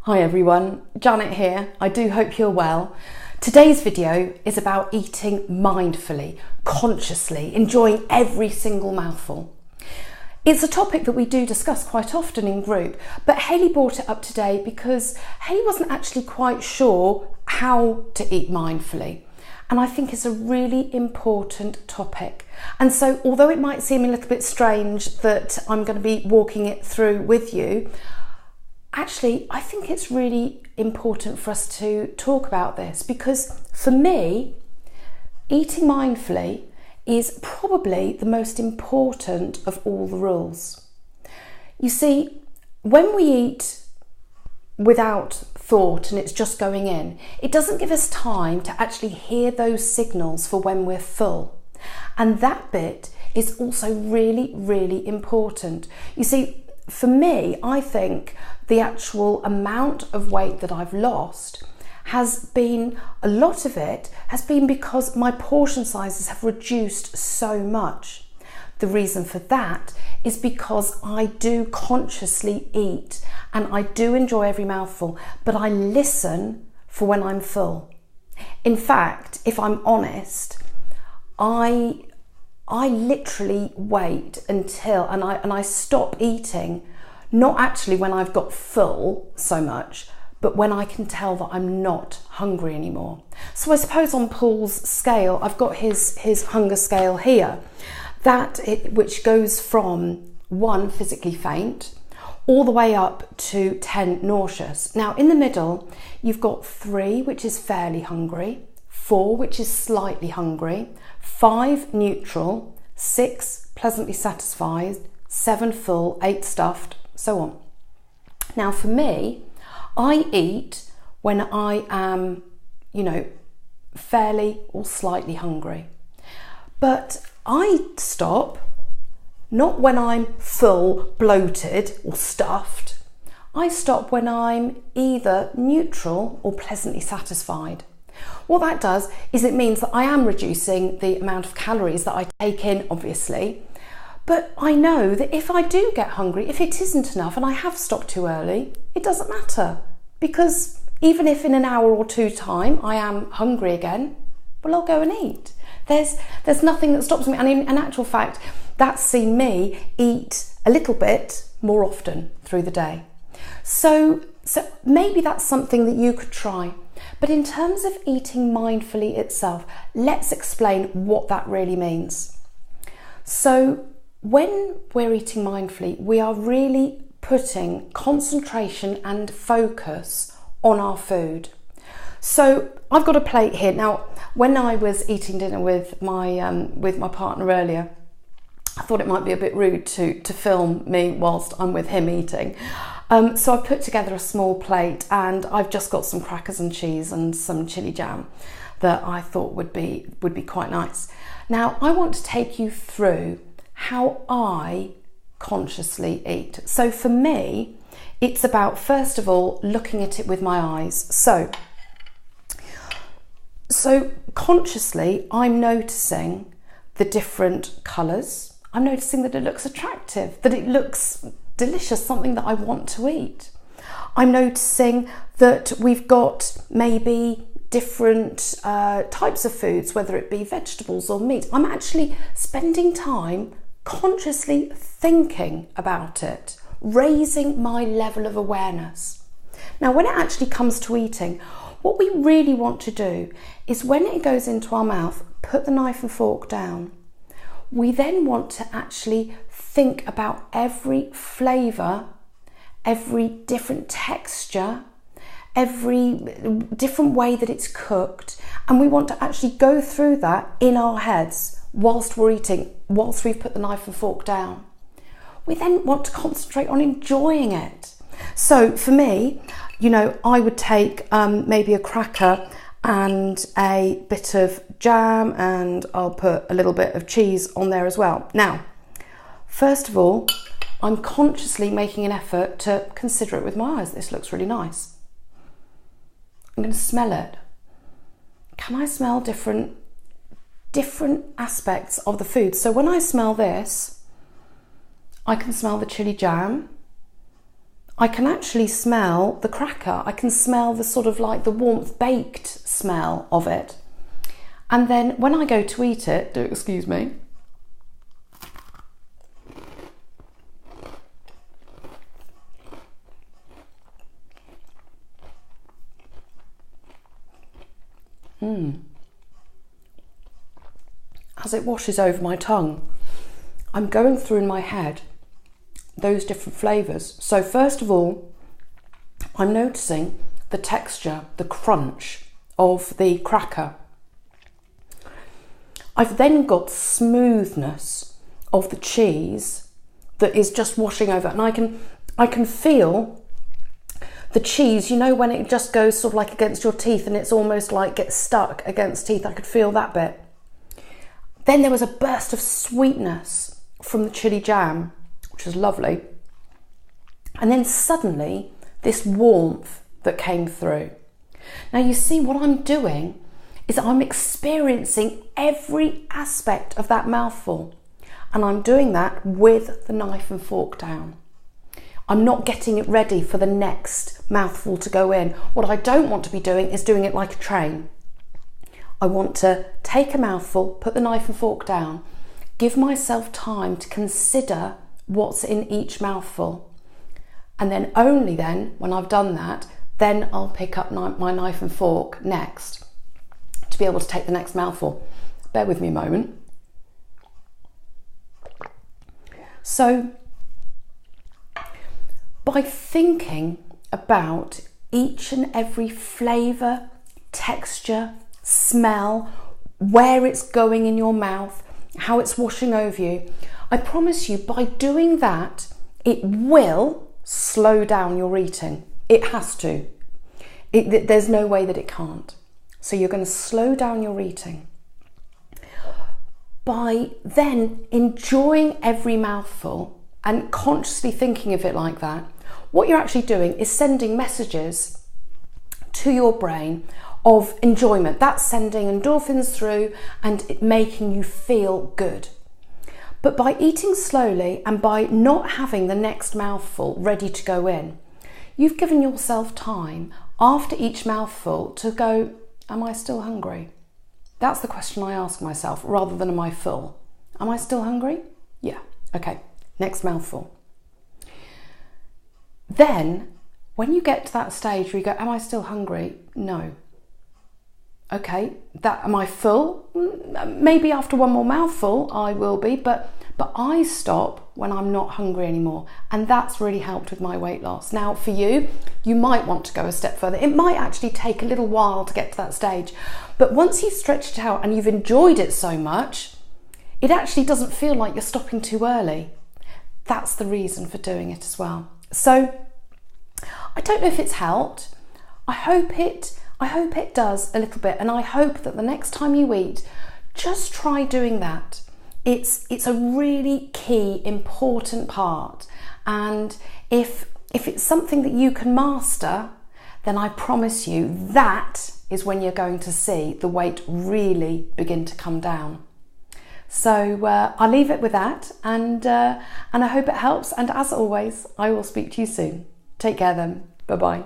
Hi everyone, Janet here. I do hope you're well. Today's video is about eating mindfully, consciously, enjoying every single mouthful. It's a topic that we do discuss quite often in group, but Hayley brought it up today because Hayley wasn't actually quite sure how to eat mindfully. And I think it's a really important topic. And so although it might seem a little bit strange that I'm going to be walking it through with you, actually, I think it's really important for us to talk about this because for me, eating mindfully is probably the most important of all the rules. You see, when we eat without thought and it's just going in, it doesn't give us time to actually hear those signals for when we're full. And that bit is also really, really important. You see, for me, I think the actual amount of weight that I've lost has been, a lot of it has been because my portion sizes have reduced so much. The reason for that is because I do consciously eat and I do enjoy every mouthful, but I listen for when I'm full. In fact, if I'm honest, I literally wait until, and I stop eating, not actually when I've got full so much, but when I can tell that I'm not hungry anymore. So I suppose on Paul's scale, I've got his hunger scale here, which goes from 1 physically faint, all the way up to 10 nauseous. Now in the middle, you've got 3, which is fairly hungry, 4, which is slightly hungry, 5 neutral, 6 pleasantly satisfied, 7 full, 8 stuffed, so on. Now for me, I eat when I am, fairly or slightly hungry. But I stop not when I'm full, bloated or stuffed. I stop when I'm either neutral or pleasantly satisfied. What that does is it means that I am reducing the amount of calories that I take in, obviously, but I know that if I do get hungry, if it isn't enough and I have stopped too early, it doesn't matter, because even if in an hour or 2 time I am hungry again, well, I'll go and eat. There's nothing that stops me, and in actual fact, that's seen me eat a little bit more often through the day. So maybe that's something that you could try. But in terms of eating mindfully itself, let's explain what that really means. So when we're eating mindfully, we are really putting concentration and focus on our food. So I've got a plate here. Now, when I was eating dinner with my partner earlier, I thought it might be a bit rude to film me whilst I'm with him eating. So I put together a small plate and I've just got some crackers and cheese and some chili jam that I thought would be quite nice. Now, I want to take you through how I consciously eat. So for me, it's about, first of all, looking at it with my eyes. So consciously, I'm noticing the different colours. I'm noticing that it looks attractive, that it looks delicious, something that I want to eat. I'm noticing that we've got maybe different types of foods, whether it be vegetables or meat. I'm actually spending time consciously thinking about it, raising my level of awareness. Now, when it actually comes to eating, what we really want to do is when it goes into our mouth, put the knife and fork down. We then want to actually think about every flavour, every different texture, every different way that it's cooked, and we want to actually go through that in our heads whilst we're eating, whilst we've put the knife and fork down. We then want to concentrate on enjoying it. So for me, I would take maybe a cracker and a bit of jam, and I'll put a little bit of cheese on there as well. Now, first of all, I'm consciously making an effort to consider it with my eyes. This looks really nice. I'm going to smell it. Can I smell different aspects of the food? So when I smell this, I can smell the chili jam. I can actually smell the cracker. I can smell the sort of like the warmth baked smell of it. And then when I go to eat it, do excuse me. As it washes over my tongue, I'm going through in my head those different flavours. So first of all, I'm noticing the texture, the crunch of the cracker. I've then got smoothness of the cheese that is just washing over, and I can feel the cheese, you know, when it just goes sort of like against your teeth and it's almost like gets stuck against teeth. I could feel that bit. Then there was a burst of sweetness from the chili jam, which was lovely. And then suddenly this warmth that came through. Now you see, what I'm doing is I'm experiencing every aspect of that mouthful, and I'm doing that with the knife and fork down. I'm not getting it ready for the next mouthful to go in. What I don't want to be doing is doing it like a train. I want to take a mouthful, put the knife and fork down, give myself time to consider what's in each mouthful. And then only then, when I've done that, then I'll pick up my knife and fork next to be able to take the next mouthful. Bear with me a moment. So, by thinking about each and every flavour, texture, smell, where it's going in your mouth, how it's washing over you, I promise you, by doing that, it will slow down your eating. It has to. There's no way that it can't. So you're going to slow down your eating by then enjoying every mouthful and consciously thinking of it like that. What you're actually doing is sending messages to your brain of enjoyment. That's sending endorphins through and it making you feel good. But by eating slowly and by not having the next mouthful ready to go in, you've given yourself time after each mouthful to go, am I still hungry? That's the question I ask myself, rather than am I full? Am I still hungry? Yeah. Okay, next mouthful. Then, when you get to that stage where you go, am I still hungry? No. Okay, am I full? Maybe after one more mouthful I will be, but I stop when I'm not hungry anymore. And that's really helped with my weight loss. Now for you, you might want to go a step further. It might actually take a little while to get to that stage. But once you've stretched it out and you've enjoyed it so much, it actually doesn't feel like you're stopping too early. That's the reason for doing it as well. So I don't know if it's helped. I hope it does a little bit, and I hope that the next time you eat, just try doing that. It's a really key, important part, and if it's something that you can master, then I promise you that is when you're going to see the weight really begin to come down. So I'll leave it with that, and I hope it helps, and as always, I will speak to you soon. Take care then. Bye-bye.